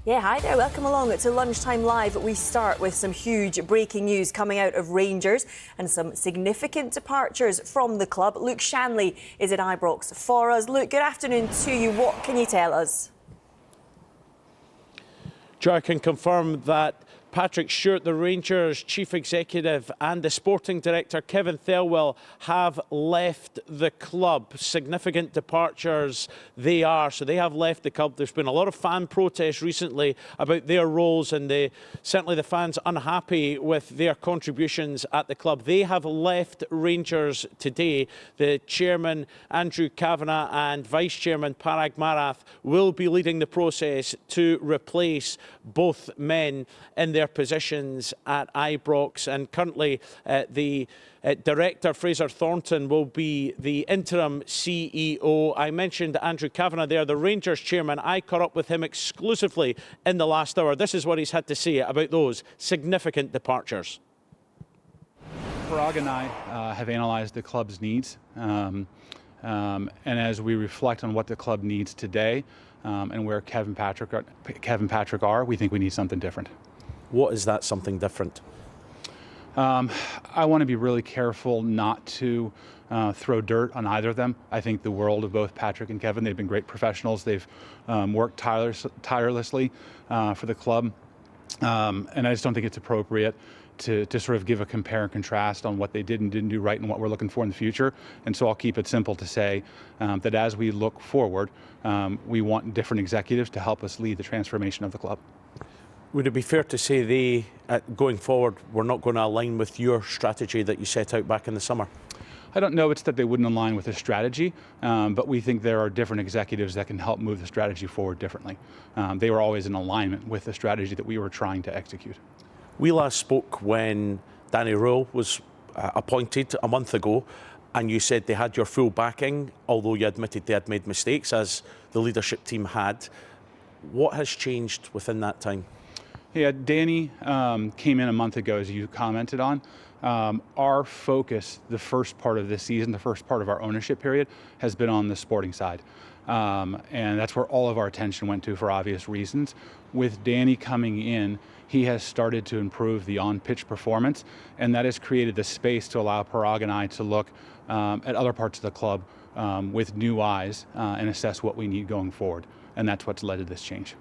Yeah, hi there. Welcome along to Lunchtime Live. We start with some huge breaking news coming out of Rangers and some significant departures from the club. Luke Shanley is at Ibrox for us. Luke, good afternoon to you. What can you tell us? Joe, I can confirm that Patrick Stewart, the Rangers chief executive, and the sporting director, Kevin Thelwell, have left the club. Significant departures they are. So they have left the club. There's been a lot of fan protests recently about their roles, and certainly the fans unhappy with their contributions at the club. They have left Rangers today. The chairman, Andrew Kavanagh, and vice chairman, Parag Marath, will be leading the process to replace both men in their positions at Ibrox, and currently the director, Fraser Thornton, will be the interim CEO. I mentioned Andrew Kavanagh there, the Rangers chairman. I caught up with him exclusively in the last hour. This is what he's had to say about those significant departures. Parag and I have analysed the club's needs, and as we reflect on what the club needs today and where Kevin Patrick are, we think we need something different. What is that something different? I want to be really careful not to throw dirt on either of them. I think the world of both Patrick and Kevin. They've been great professionals. They've worked tirelessly for the club, and I just don't think it's appropriate to sort of give a compare and contrast on what they did and didn't do right and what we're looking for in the future. And so I'll keep it simple to say that as we look forward, we want different executives to help us lead the transformation of the club. Would it be fair to say they, going forward, were not going to align with your strategy that you set out back in the summer? I don't know it's that they wouldn't align with the strategy, but we think there are different executives that can help move the strategy forward differently. They were always in alignment with the strategy that we were trying to execute. We last spoke when Danny Rule was appointed a month ago, and you said they had your full backing, although you admitted they had made mistakes, as the leadership team had. What has changed within that time? Yeah, Danny came in a month ago, as you commented on. Our focus, the first part of this season, the first part of our ownership period, has been on the sporting side. And that's where all of our attention went to for obvious reasons. With Danny coming in, he has started to improve the on-pitch performance, and that has created the space to allow Parag and I to look at other parts of the club with new eyes and assess what we need going forward. And that's what's led to this change.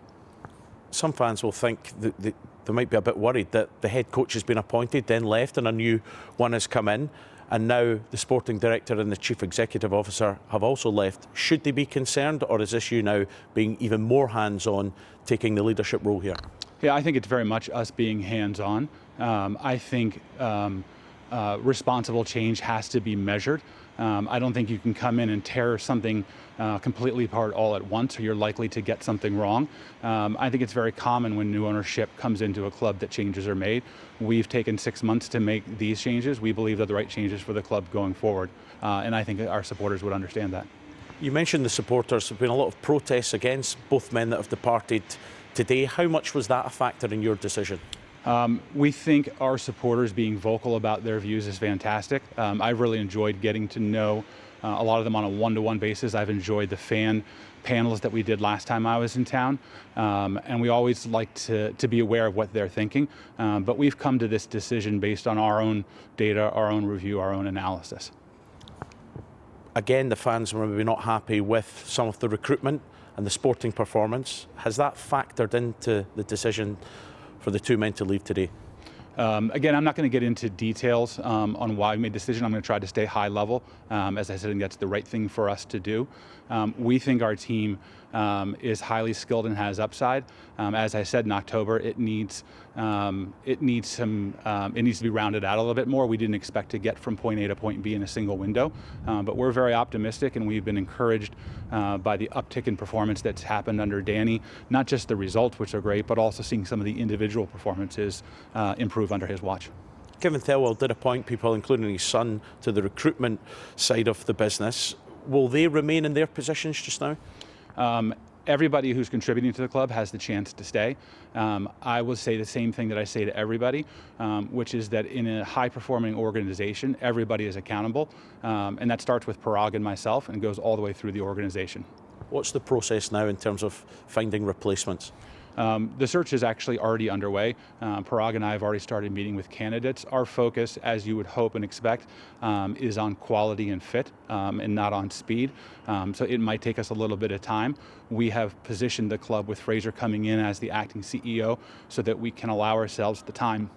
Some fans will think that they might be a bit worried that the head coach has been appointed, then left, and a new one has come in, and now the sporting director and the chief executive officer have also left. Should they be concerned, or is this you now being even more hands-on, taking the leadership role here? Yeah, I think it's very much us being hands-on. I think responsible change has to be measured. I don't think you can come in and tear something completely apart all at once, or you're likely to get something wrong. I think it's very common when new ownership comes into a club that changes are made. We've taken 6 months to make these changes. We believe they're the right changes for the club going forward, and I think our supporters would understand that. You mentioned the supporters. There have been a lot of protests against both men that have departed today. How much was that a factor in your decision? We think our supporters being vocal about their views is fantastic. I've really enjoyed getting to know a lot of them on a one-to-one basis. I've enjoyed the fan panels that we did last time I was in town, and we always like to be aware of what they're thinking. But we've come to this decision based on our own data, our own review, our own analysis. Again, the fans were maybe not happy with some of the recruitment and the sporting performance. Has that factored into the decision for the two men to leave today? Again, I'm not going to get into details on why we made the decision. I'm going to try to stay high level. As I said, I think that's the right thing for us to do. We think our team is highly skilled and has upside. As I said in October, it needs to be rounded out a little bit more. We didn't expect to get from point A to point B in a single window, but we're very optimistic, and we've been encouraged by the uptick in performance that's happened under Danny. Not just the results, which are great, but also seeing some of the individual performances improve under his watch. Kevin Thelwell did appoint people, including his son, to the recruitment side of the business. Will they remain in their positions just now? Everybody who's contributing to the club has the chance to stay. I will say the same thing that I say to everybody, which is that in a high-performing organization, everybody is accountable, and that starts with Parag and myself and goes all the way through the organization. What's the process now in terms of finding replacements? The search is actually already underway. Parag and I have already started meeting with candidates. Our focus, as you would hope and expect, is on quality and fit and not on speed. So it might take us a little bit of time. We have positioned the club with Fraser coming in as the acting CEO so that we can allow ourselves the time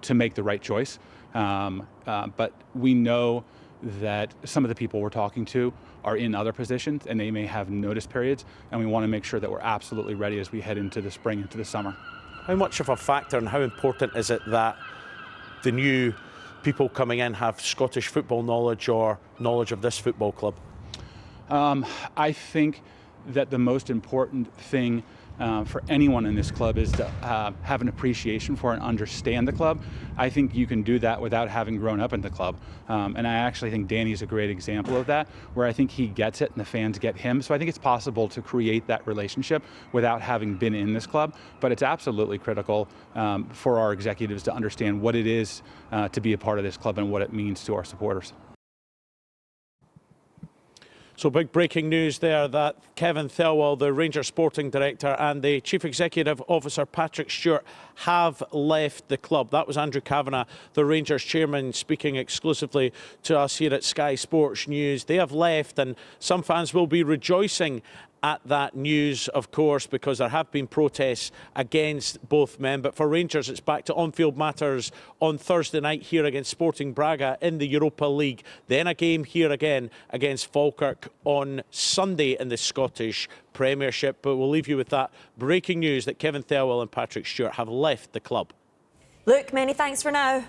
to make the right choice. But we know that some of the people we're talking to are in other positions and they may have notice periods, and we want to make sure that we're absolutely ready as we head into the spring, into the summer. How much of a factor and how important is it that the new people coming in have Scottish football knowledge or knowledge of this football club? I think that the most important thing for anyone in this club is to have an appreciation for and understand the club. I think you can do that without having grown up in the club. And I actually think Danny's a great example of that, where I think he gets it and the fans get him. So I think it's possible to create that relationship without having been in this club. But it's absolutely critical for our executives to understand what it is to be a part of this club and what it means to our supporters. So big breaking news there that Kevin Thelwell, the Rangers sporting director, and the Chief Executive Officer Patrick Stewart have left the club. That was Andrew Kavanagh, the Rangers chairman, speaking exclusively to us here at Sky Sports News. They have left, and some fans will be rejoicing at that news, of course, because there have been protests against both men. But for Rangers, it's back to on-field matters on Thursday night here against Sporting Braga in the Europa League. Then a game here again against Falkirk on Sunday in the Scottish Premiership. But we'll leave you with that breaking news that Kevin Thelwell and Patrick Stewart have left the club. Luke, many thanks for now.